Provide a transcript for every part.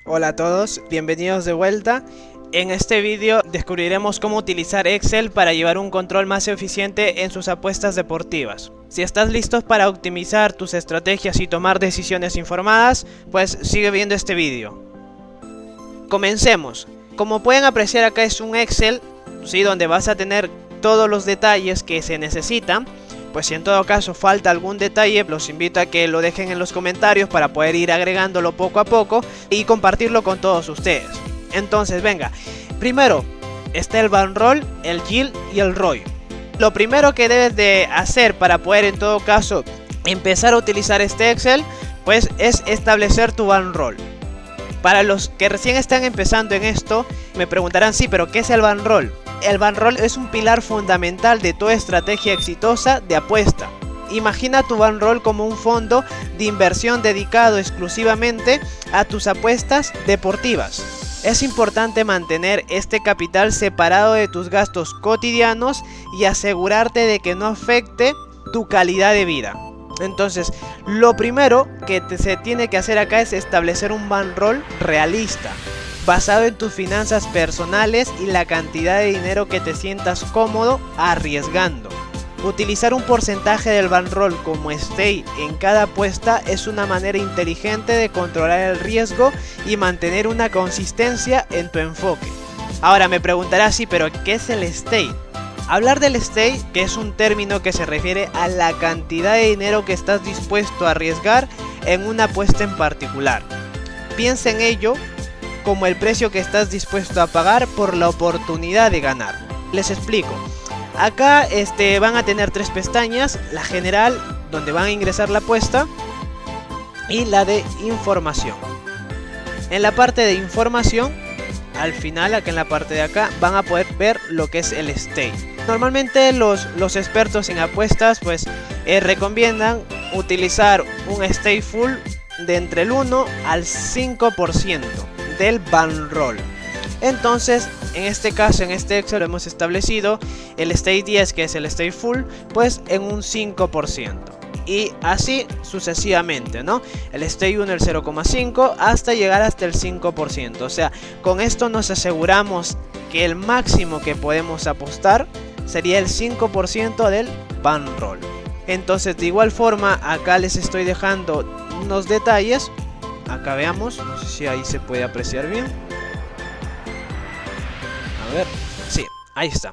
Hola a todos, bienvenidos de vuelta. En este vídeo descubriremos cómo utilizar Excel para llevar un control más eficiente en sus apuestas deportivas. Si estás listo para optimizar tus estrategias y tomar decisiones informadas, pues sigue viendo este vídeo. Comencemos. Como pueden apreciar, acá es un Excel, ¿sí?, donde vas a tener todos los detalles que se necesitan. Pues si en todo caso falta algún detalle, los invito a que lo dejen en los comentarios para poder ir agregándolo poco a poco y compartirlo con todos ustedes. Entonces venga, primero está el bankroll, el yield y el ROI. Lo primero que debes de hacer para poder en todo caso empezar a utilizar este Excel, pues es establecer tu bankroll. Para los que recién están empezando en esto, me preguntarán, sí, pero ¿qué es el bankroll? El bankroll es un pilar fundamental de toda estrategia exitosa de apuesta. Imagina tu bankroll como un fondo de inversión dedicado exclusivamente a tus apuestas deportivas. Es importante mantener este capital separado de tus gastos cotidianos y asegurarte de que no afecte tu calidad de vida. Entonces, lo primero que se tiene que hacer acá es establecer un bankroll realista, basado en tus finanzas personales y la cantidad de dinero que te sientas cómodo arriesgando. Utilizar un porcentaje del bankroll como stake en cada apuesta es una manera inteligente de controlar el riesgo y mantener una consistencia en tu enfoque. Ahora me preguntarás, sí, pero ¿qué es el stake? Hablar del stake, que es un término que se refiere a la cantidad de dinero que estás dispuesto a arriesgar en una apuesta en particular. Piensa en ello como el precio que estás dispuesto a pagar por la oportunidad de ganar. Les explico. Acá van a tener tres pestañas: la general, donde van a ingresar la apuesta, y la de información. En la parte de información, al final, acá en la parte de acá, van a poder ver lo que es el stake. Normalmente los expertos en apuestas pues recomiendan utilizar un stake full de entre el 1 al 5% del bankroll. Entonces, en este caso, en este Excel hemos establecido el stake 10, que es el stake full, pues en un 5%. Y así sucesivamente, ¿no? El stake 1 el 0,5 hasta llegar hasta el 5%. O sea, con esto nos aseguramos que el máximo que podemos apostar sería el 5% del bankroll. Entonces, de igual forma, acá les estoy dejando unos detalles. Acá veamos, no sé si ahí se puede apreciar bien. A ver, sí, ahí está.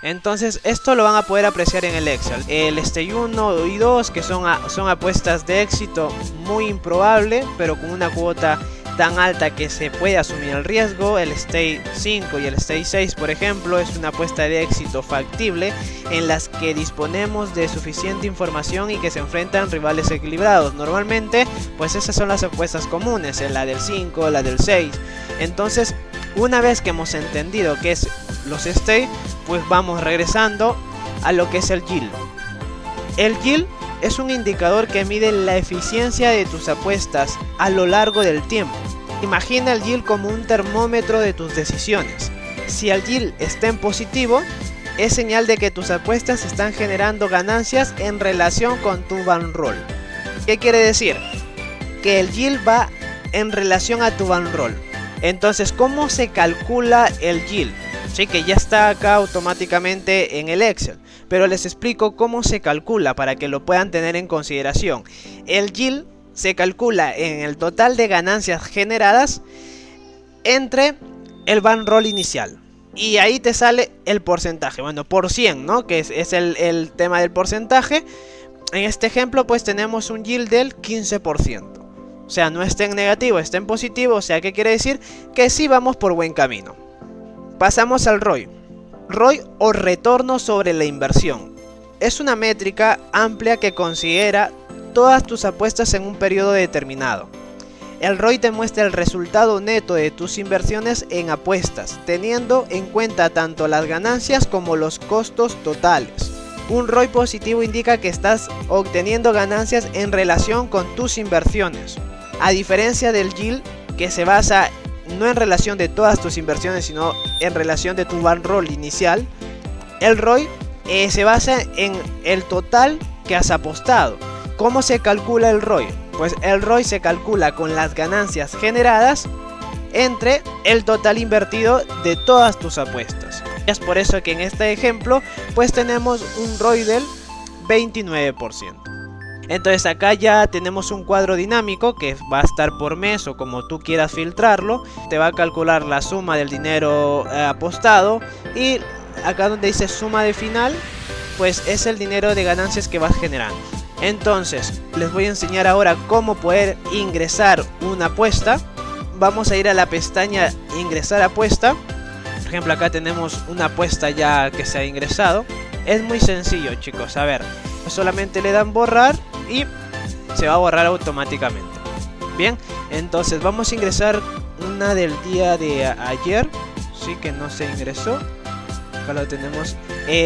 Entonces esto lo van a poder apreciar en el Excel. El stake 1 y 2, que son apuestas de éxito muy improbable, pero con una cuota tan alta que se puede asumir el riesgo. El stake 5 y el stake 6, por ejemplo, es una apuesta de éxito factible en las que disponemos de suficiente información y que se enfrentan rivales equilibrados. Normalmente pues esas son las apuestas comunes, la del 5, la del 6. Entonces, una vez que hemos entendido qué es los stake, pues vamos regresando a lo que es el yield. El yield es un indicador que mide la eficiencia de tus apuestas a lo largo del tiempo. Imagina el yield como un termómetro de tus decisiones. Si el yield está en positivo, es señal de que tus apuestas están generando ganancias en relación con tu bankroll. ¿Qué quiere decir? Que el yield va en relación a tu bankroll. Entonces, ¿cómo se calcula el yield? Sí, que ya está acá automáticamente en el Excel, pero les explico cómo se calcula para que lo puedan tener en consideración. El yield se calcula en el total de ganancias generadas entre el bankroll inicial. Y ahí te sale el porcentaje, bueno, por 100, ¿no? Que es el tema del porcentaje. En este ejemplo pues tenemos un yield del 15%. O sea, no está en negativo, está en positivo. O sea, ¿qué quiere decir? Que sí vamos por buen camino. Pasamos al ROI. ROI o retorno sobre la inversión. Es una métrica amplia que considera todas tus apuestas en un periodo determinado. El ROI te muestra el resultado neto de tus inversiones en apuestas, teniendo en cuenta tanto las ganancias como los costos totales. Un ROI positivo indica que estás obteniendo ganancias en relación con tus inversiones. A diferencia del yield, que se basa no en relación de todas tus inversiones, sino en relación de tu bankroll inicial, el ROI se basa en el total que has apostado. ¿Cómo se calcula el ROI? Pues el ROI se calcula con las ganancias generadas entre el total invertido de todas tus apuestas. Es por eso que en este ejemplo pues tenemos un ROI del 29%. Entonces acá ya tenemos un cuadro dinámico que va a estar por mes o como tú quieras filtrarlo. Te va a calcular la suma del dinero apostado, y acá donde dice suma de final pues es el dinero de ganancias que vas generando. Entonces les voy a enseñar ahora cómo poder ingresar una apuesta. Vamos a ir a la pestaña ingresar apuesta. Por ejemplo, acá tenemos una apuesta ya que se ha ingresado. Es muy sencillo, chicos. A ver, solamente le dan borrar y se va a borrar automáticamente. Bien, entonces vamos a ingresar una del día de ayer. Sí, que no se ingresó. Acá lo tenemos.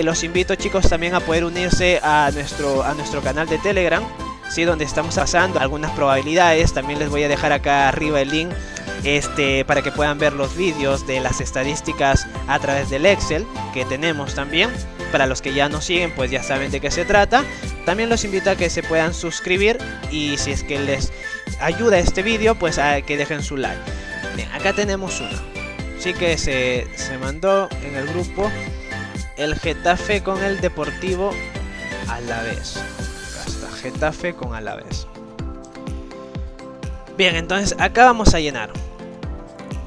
Los invito, chicos, también a poder unirse a nuestro canal de Telegram, ¿sí? Donde estamos pasando algunas probabilidades. También les voy a dejar acá arriba el link para que puedan ver los vídeos de las estadísticas a través del Excel que tenemos también. Para los que ya nos siguen, pues ya saben de qué se trata. También los invito a que se puedan suscribir, y si es que les ayuda este vídeo, pues a que dejen su like. Bien, acá tenemos una. Sí que se mandó en el grupo el Getafe con el Deportivo Alavés. Acá está, Getafe con Alavés. Bien, entonces acá vamos a llenar.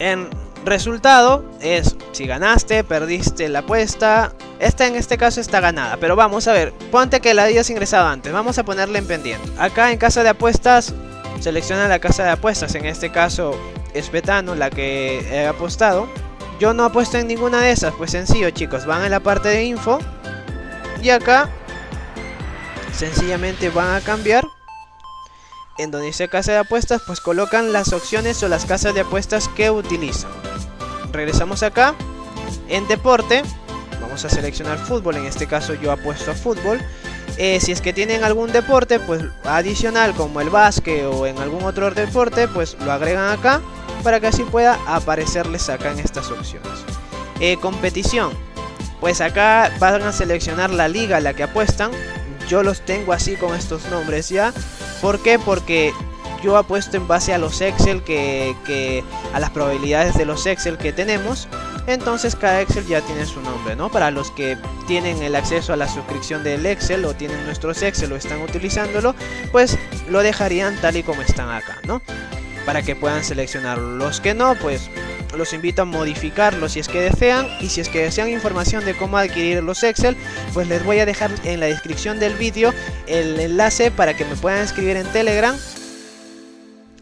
En resultado es si ganaste, perdiste la apuesta. Esta en este caso está ganada, pero vamos a ver, ponte que la hayas ingresado antes. Vamos a ponerle en pendiente. Acá en casa de apuestas, selecciona la casa de apuestas. En este caso es Betano la que he apostado. Yo no apuesto en ninguna de esas. Pues sencillo, chicos, van a la parte de info y acá sencillamente van a cambiar. En donde dice casa de apuestas, pues colocan las opciones o las casas de apuestas que utilizan. Regresamos acá. En deporte vamos a seleccionar fútbol. En este caso yo apuesto a fútbol. Si es que tienen algún deporte pues adicional como el básquet o en algún otro deporte, pues lo agregan acá para que así pueda aparecerles acá en estas opciones. Competición, pues acá van a seleccionar la liga a la que apuestan. Yo los tengo así con estos nombres ya. ¿Por qué? Porque yo apuesto en base a los Excel a las probabilidades de los Excel que tenemos. Entonces cada Excel ya tiene su nombre, ¿no? Para los que tienen el acceso a la suscripción del Excel o tienen nuestros Excel o están utilizándolo, pues lo dejarían tal y como están acá, ¿no? Para que puedan seleccionarlo. Los que no, pues los invito a modificarlo si es que desean. Y si es que desean información de cómo adquirir los Excel, pues les voy a dejar en la descripción del vídeo el enlace para que me puedan escribir en Telegram,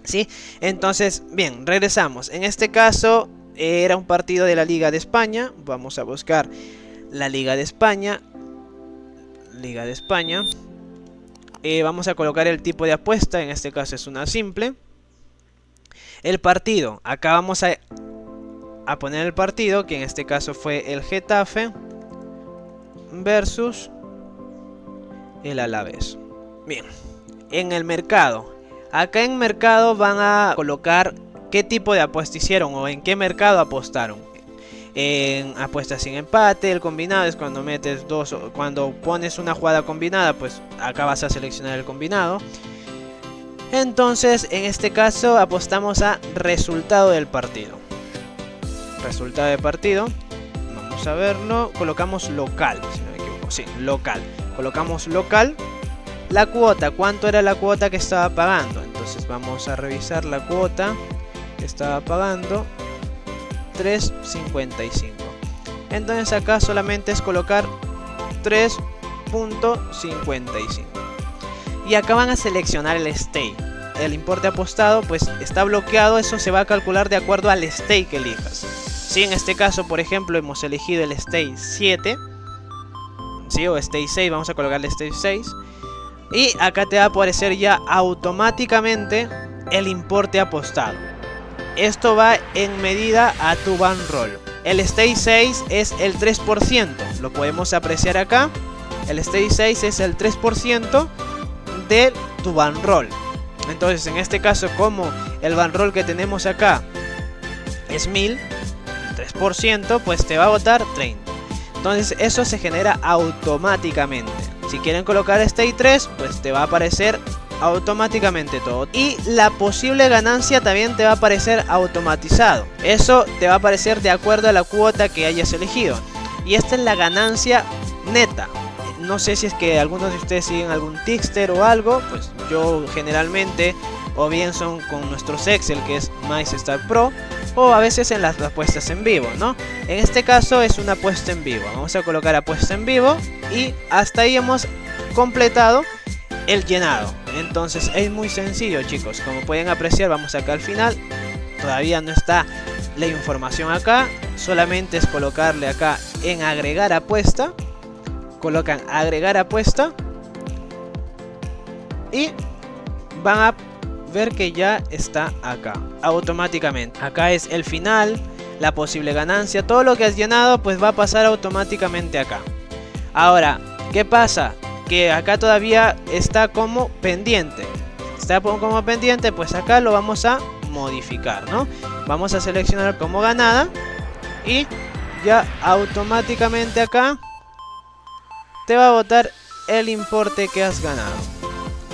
¿sí? Entonces, bien, regresamos. En este caso era un partido de la Liga de España. Vamos a buscar la Liga de España. Liga de España. Vamos a colocar el tipo de apuesta. En este caso es una simple. El partido. Acá vamos a poner el partido, que en este caso fue el Getafe versus el Alavés. Bien. En el mercado. Acá en mercado van a colocar qué tipo de apuesta hicieron o en qué mercado apostaron. En apuestas sin empate, el combinado es cuando metes dos, cuando pones una jugada combinada, pues acá vas a seleccionar el combinado. Entonces en este caso apostamos a resultado del partido. Resultado del partido, vamos a verlo, colocamos local, si no me equivoco, sí, local. Colocamos local. La cuota, ¿cuánto era la cuota que estaba pagando? Entonces vamos a revisar la cuota que estaba pagando, 3.55. Entonces acá solamente es colocar 3.55. Y acá van a seleccionar el stake. El importe apostado pues está bloqueado. Eso se va a calcular de acuerdo al stake que elijas. Si en este caso, por ejemplo, hemos elegido el stake 7, ¿sí? O stake 6, vamos a colocarle stake 6. Y acá te va a aparecer ya automáticamente el importe apostado. Esto va en medida a tu bankroll. El stake 6 es el 3%. Lo podemos apreciar acá. El stake 6 es el 3% de tu bankroll. Entonces en este caso, como el bankroll que tenemos acá es 1000, el 3% pues te va a botar 30. Entonces eso se genera automáticamente. Si quieren colocar stake 3, pues te va a aparecer automáticamente todo. Y la posible ganancia también te va a aparecer automatizado. Eso te va a aparecer de acuerdo a la cuota que hayas elegido. Y esta es la ganancia neta. No sé si es que algunos de ustedes siguen algún tipster o algo. Pues yo generalmente o bien son con nuestros Excel, que es MyStar Pro, o a veces en las apuestas en vivo, ¿no? En este caso es una apuesta en vivo. Vamos a colocar apuesta en vivo y hasta ahí hemos completado el llenado. Entonces es muy sencillo, chicos. Como pueden apreciar, vamos acá al final. Todavía no está la información acá. Solamente es colocarle acá en agregar apuesta. Colocan agregar apuesta y van a ver que ya está acá automáticamente. Acá es el final, la posible ganancia, todo lo que has llenado pues va a pasar automáticamente acá. Ahora, ¿qué pasa? Que acá todavía está como pendiente. Está como pendiente, pues acá lo vamos a modificar, ¿no? Vamos a seleccionar como ganada y ya automáticamente acá te va a botar el importe que has ganado.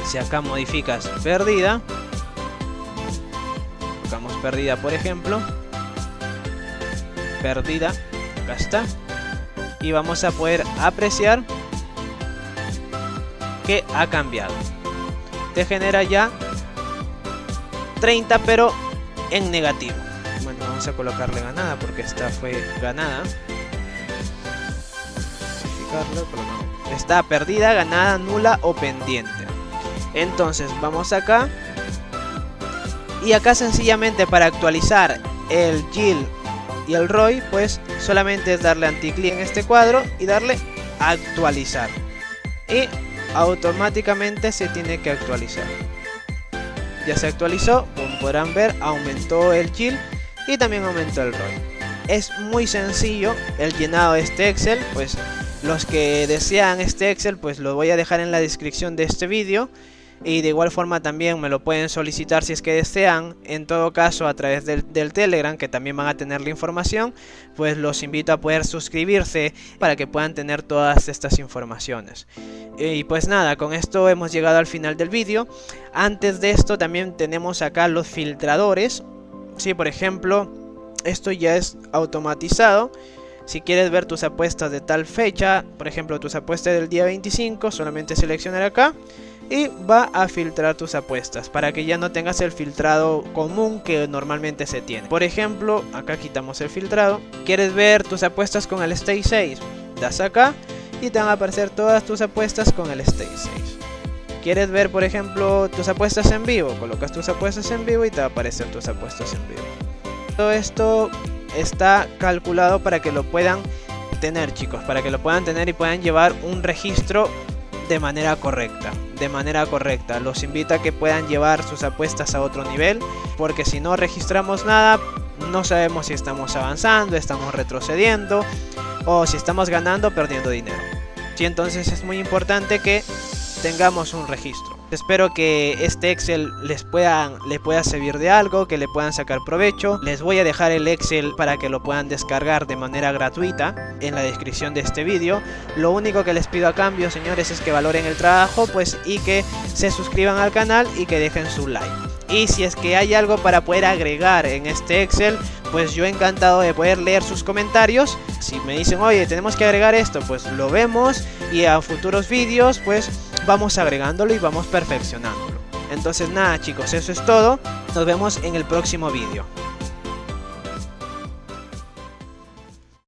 Si acá modificas perdida, buscamos perdida por ejemplo, perdida, acá está, y vamos a poder apreciar que ha cambiado. Te genera ya 30 pero en negativo. Bueno, vamos a colocarle ganada porque esta fue ganada. Está perdida, ganada, nula o pendiente. Entonces vamos acá y acá sencillamente para actualizar el GIL y el ROI pues solamente es darle anticlic en este cuadro y darle actualizar y automáticamente se tiene que actualizar. Ya se actualizó, como podrán ver aumentó el GIL y también aumentó el ROI. Es muy sencillo el llenado de este Excel, pues los que desean este Excel pues lo voy a dejar en la descripción de este vídeo. Y de igual forma también me lo pueden solicitar si es que desean. En todo caso a través del Telegram, que también van a tener la información. Pues los invito a poder suscribirse para que puedan tener todas estas informaciones. Y pues nada, con esto hemos llegado al final del vídeo. Antes de esto también tenemos acá los filtradores. Sí, por ejemplo, esto ya es automatizado. Si quieres ver tus apuestas de tal fecha, por ejemplo tus apuestas del día 25, solamente seleccionar acá y va a filtrar tus apuestas para que ya no tengas el filtrado común que normalmente se tiene. Por ejemplo, acá quitamos el filtrado. ¿Quieres ver tus apuestas con el Stake 6? Das acá y te van a aparecer todas tus apuestas con el Stake 6. ¿Quieres ver, por ejemplo, tus apuestas en vivo? Colocas tus apuestas en vivo y te va a aparecer tus apuestas en vivo. Todo esto está calculado para que lo puedan tener, chicos, para que lo puedan tener y puedan llevar un registro de manera correcta. Los invito a que puedan llevar sus apuestas a otro nivel, porque si no registramos nada, no sabemos si estamos avanzando, estamos retrocediendo o si estamos ganando o perdiendo dinero. Sí, entonces es muy importante que tengamos un registro. Espero que este Excel les pueda servir de algo, que le puedan sacar provecho. Les voy a dejar el Excel para que lo puedan descargar de manera gratuita en la descripción de este vídeo. Lo único que les pido a cambio, señores, es que valoren el trabajo, pues, y que se suscriban al canal y que dejen su like. Y si es que hay algo para poder agregar en este Excel, pues yo encantado de poder leer sus comentarios. Si me dicen, oye, tenemos que agregar esto, pues lo vemos y a futuros vídeos pues vamos agregándolo y vamos perfeccionándolo. Entonces nada, chicos, eso es todo. Nos vemos en el próximo vídeo.